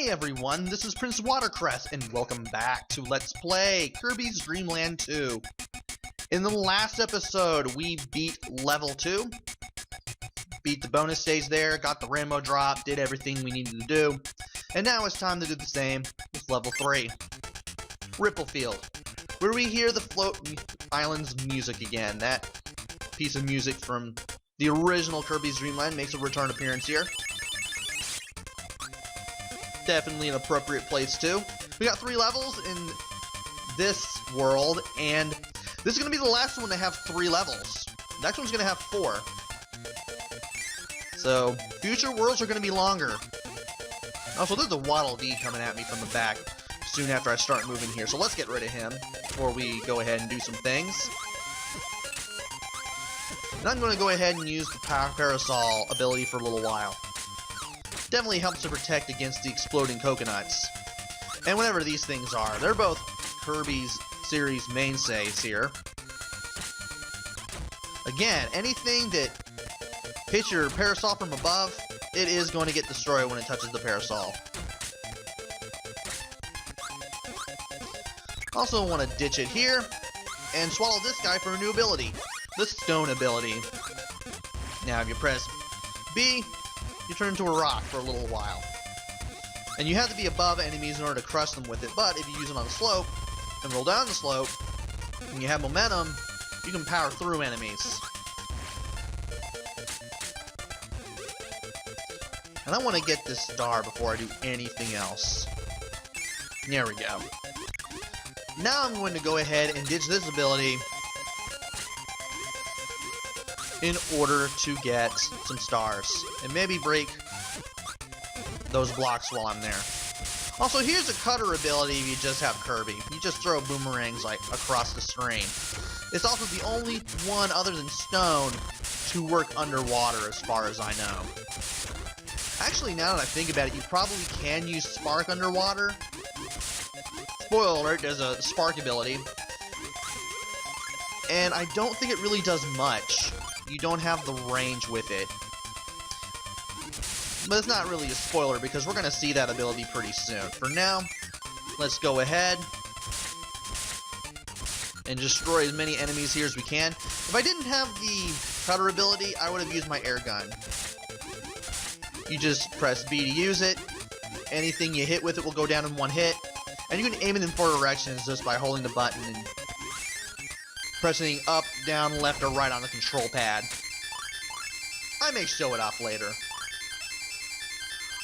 Hey everyone, this is Prince Watercress, and welcome back to Let's Play Kirby's Dream Land 2. In the last episode, we beat level 2, beat the bonus stage there, got the rainbow drop, did everything we needed to do, and now it's time to do the same with level 3. Ripplefield, where we hear the Float Island's music again. That piece of music from the original Kirby's Dream Land makes a return appearance here. Definitely an appropriate place too. We got 3 levels in this world, and this is going to be the last one to have 3 levels. The next one's going to have 4. So, future worlds are going to be longer. Also, there's a Waddle Dee coming at me from the back soon after I start moving here, so let's get rid of him before we go ahead and do some things. And I'm going to go ahead and use the Parasol ability for a little while. Definitely helps to protect against the exploding coconuts. And whatever these things are, they're both Kirby's series mainstays here. Again, anything that hits your parasol from above, it is going to get destroyed when it touches the parasol. Also want to ditch it here and swallow this guy for a new ability, the stone ability. Now if you press B, you turn into a rock for a little while. And you have to be above enemies in order to crush them with it, but if you use it on a slope, and roll down the slope, and you have momentum, you can power through enemies. And I want to get this star before I do anything else. There we go. Now I'm going to go ahead and ditch this ability in order to get some stars, and maybe break those blocks while I'm there. Also, here's a cutter ability if you just have Kirby. You just throw boomerangs like across the screen. It's also the only one other than stone to work underwater as far as I know. Actually, now that I think about it, you probably can use Spark underwater. Spoiler alert, there's a Spark ability. And I don't think it really does much. You don't have the range with it. But it's not really a spoiler because we're going to see that ability pretty soon. For now, let's go ahead and destroy as many enemies here as we can. If I didn't have the cutter ability, I would have used my air gun. You just press B to use it. Anything you hit with it will go down in one hit. And you can aim it in 4 directions just by holding the button and pressing up, down, left, or right on the control pad. I may show it off later.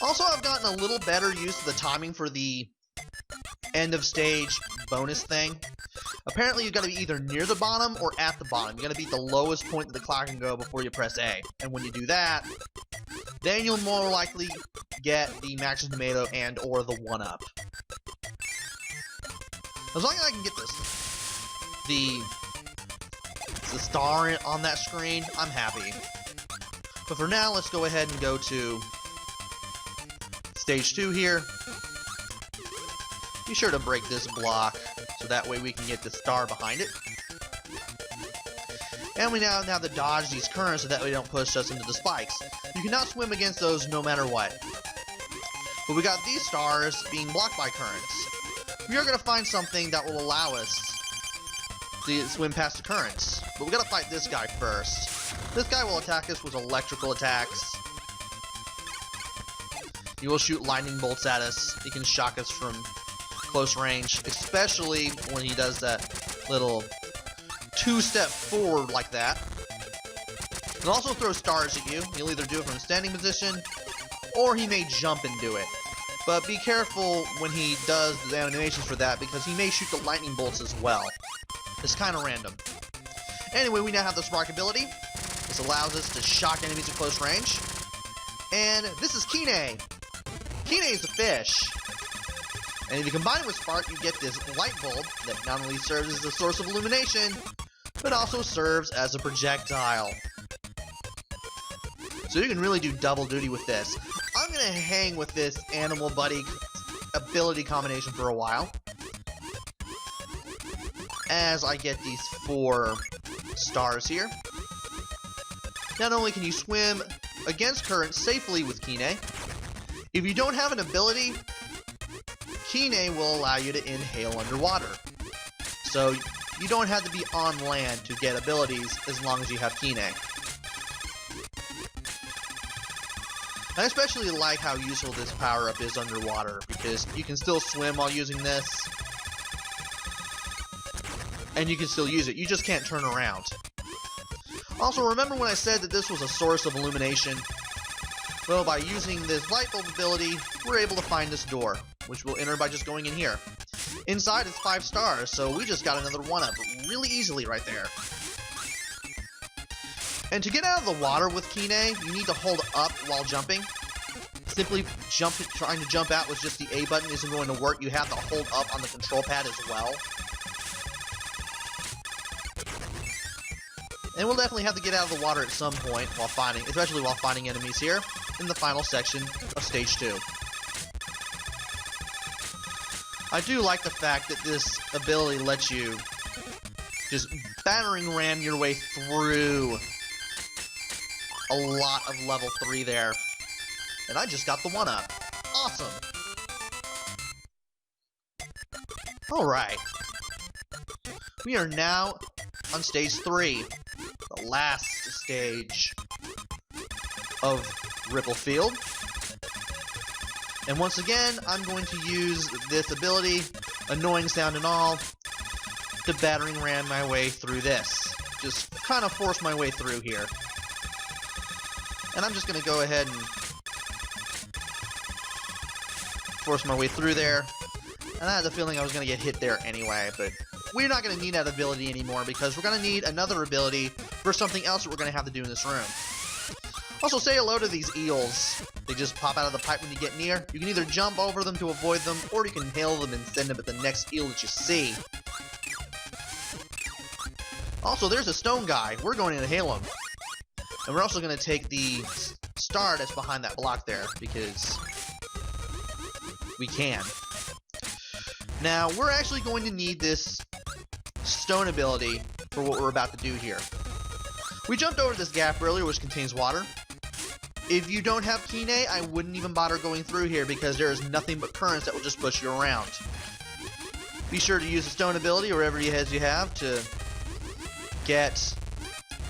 Also, I've gotten a little better use of the timing for the end of stage bonus thing. Apparently, you've got to be either near the bottom or at the bottom. You've got to be at the lowest point that the clock can go before you press A. And when you do that, then you'll more likely get the Max's Tomato and or the 1-up. As long as I can get the star on that screen, I'm happy. But for now, let's go ahead and go to stage 2 here. Be sure to break this block, so that way we can get the star behind it. And we now have to dodge these currents so that way they don't push us into the spikes. You cannot swim against those no matter what. But we got these stars being blocked by currents. We are going to find something that will allow us to swim past the currents. But we gotta fight this guy first. This guy will attack us with electrical attacks. He will shoot lightning bolts at us. He can shock us from close range, especially when he does that little 2-step forward like that. He'll also throw stars at you. He'll either do it from a standing position, or he may jump and do it. But be careful when he does the animations for that, because he may shoot the lightning bolts as well. It's kind of random. Anyway, we now have the Spark ability. This allows us to shock enemies at close range. And this is Kine. Kine is a fish. And if you combine it with Spark, you get this light bulb that not only serves as a source of illumination, but also serves as a projectile. So you can really do double duty with this. I'm going to hang with this Animal Buddy ability combination for a while, as I get these 4 stars here. Not only can you swim against currents safely with Kine, if you don't have an ability Kine will allow you to inhale underwater. So you don't have to be on land to get abilities as long as you have Kine. I especially like how useful this power-up is underwater, because you can still swim while using this, and you can still use it. You just can't turn around. Also, remember when I said that this was a source of illumination? Well, by using this light bulb ability, we're able to find this door, which we'll enter by just going in here. Inside, it's 5 stars, so we just got another 1-up really easily right there. And to get out of the water with Kine, you need to hold up while jumping. Simply trying to jump out with just the A button isn't going to work. You have to hold up on the control pad as well. And we'll definitely have to get out of the water at some point while fighting, especially while fighting enemies here in the final section of Stage 2. I do like the fact that this ability lets you just battering ram your way through a lot of level 3 there. And I just got the 1-up. Awesome! Alright. We are now on Stage 3. The last stage of Ripple Field. And once again, I'm going to use this ability, annoying sound and all, to battering ram my way through this. Just kind of force my way through here. And I'm just going to go ahead and force my way through there. And I had the feeling I was going to get hit there anyway, but we're not going to need that ability anymore because we're going to need another ability for something else that we're going to have to do in this room. Also, say hello to these eels. They just pop out of the pipe when you get near. You can either jump over them to avoid them, or you can hail them and send them at the next eel that you see. Also, there's a stone guy. We're going to hail him. And we're also going to take the star that's behind that block there, because we can. Now, we're actually going to need this stone ability for what we're about to do here. We jumped over this gap earlier, which contains water. If you don't have Kine, I wouldn't even bother going through here because there is nothing but currents that will just push you around. Be sure to use the stone ability or whatever you have to get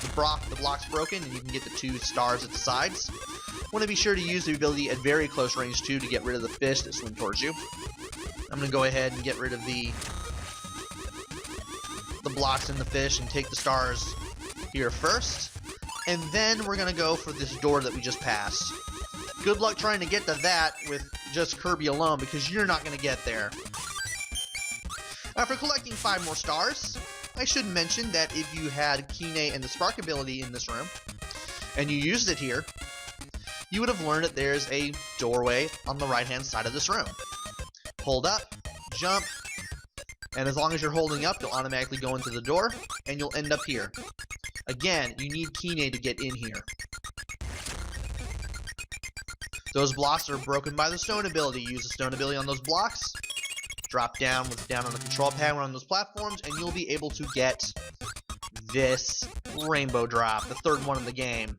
the blocks broken, and you can get the 2 stars at the sides. Want to be sure to use the ability at very close range too to get rid of the fish that swim towards you. I'm going to go ahead and get rid of the blocks and the fish and take the stars here first. And then we're going to go for this door that we just passed. Good luck trying to get to that with just Kirby alone, because you're not going to get there. After collecting 5 more stars, I should mention that if you had Kine and the Spark ability in this room, and you used it here, you would have learned that there's a doorway on the right-hand side of this room. Hold up, jump, and as long as you're holding up, you'll automatically go into the door, and you'll end up here. Again, you need Kine to get in here. Those blocks are broken by the stone ability. Use the stone ability on those blocks. Drop down on the control pad on those platforms, and you'll be able to get this rainbow drop, the 3rd one in the game.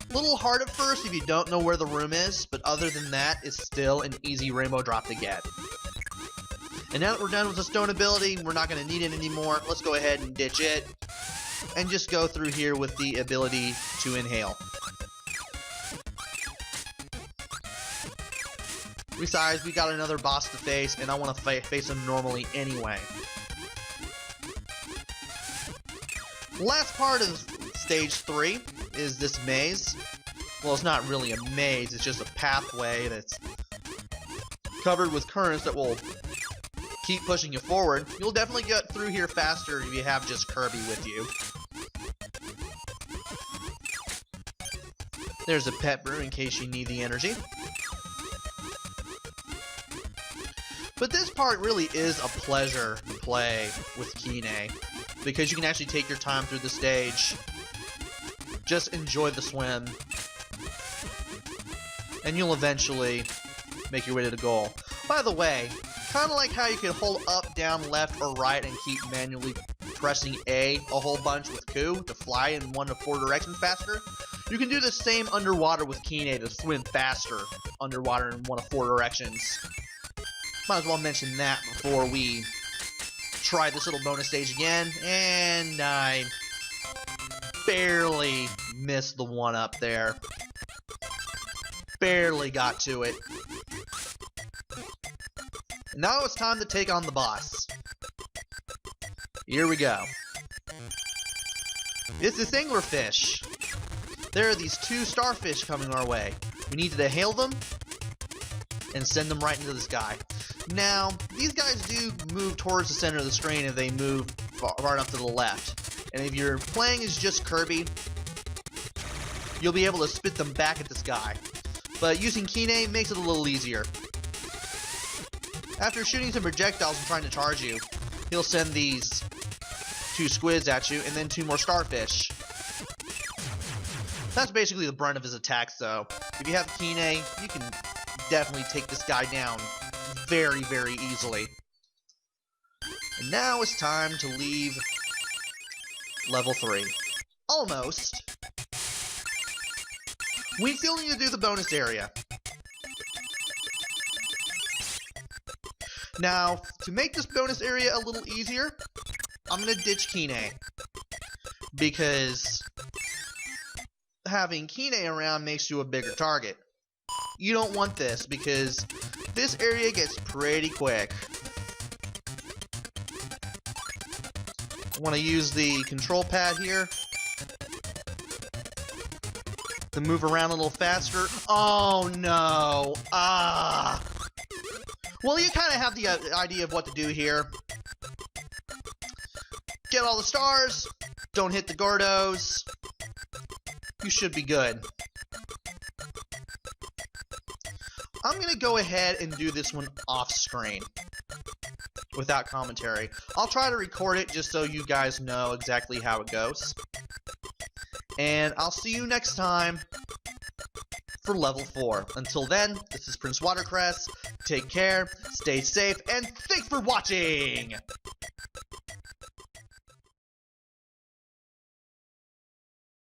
A little hard at first if you don't know where the room is, but other than that, it's still an easy rainbow drop to get. And now that we're done with the stone ability, we're not going to need it anymore. Let's go ahead and ditch it, and just go through here with the ability to inhale. Besides, we got another boss to face, and I want to face him normally anyway. Last part of Stage 3 is this maze. Well, it's not really a maze, it's just a pathway that's covered with currents that will keep pushing you forward. You'll definitely get through here faster if you have just Kirby with you. There's a pet brew in case you need the energy. But this part really is a pleasure to play with Kine, because you can actually take your time through the stage, just enjoy the swim, and you'll eventually make your way to the goal. By the way, kind of like how you can hold up, down, left, or right and keep manually pressing A a whole bunch with Q to fly in 1 to 4 directions faster, You can do the same underwater with Kine to swim faster underwater in one of 4 directions. Might as well mention that before we try this little bonus stage again. And I barely missed the one up there. Barely got to it. And now it's time to take on the boss. Here we go. It's this anglerfish. There are these 2 starfish coming our way. We need to hail them and send them right into the sky. Now, these guys do move towards the center of the screen if they move far enough to the left. And if you're playing as just Kirby, you'll be able to spit them back at the sky. But using Kine makes it a little easier. After shooting some projectiles and trying to charge you, he'll send these 2 squids at you and then 2 more starfish. That's basically the brunt of his attacks, though. If you have Kine, you can definitely take this guy down very, very easily. And now it's time to leave level 3. Almost. We still need to do the bonus area. Now, to make this bonus area a little easier, I'm going to ditch Kine. Because having Kine around makes you a bigger target. You don't want this because this area gets pretty quick. I want to use the control pad here to move around a little faster. Oh no! Ah! Well, you kind of have the idea of what to do here. Get all the stars. Don't hit the Gordos. You should be good. I'm going to go ahead and do this one off screen without commentary. I'll try to record it just so you guys know exactly how it goes. And I'll see you next time for level 4. Until then, this is Prince Watercress. Take care, stay safe, and thanks for watching!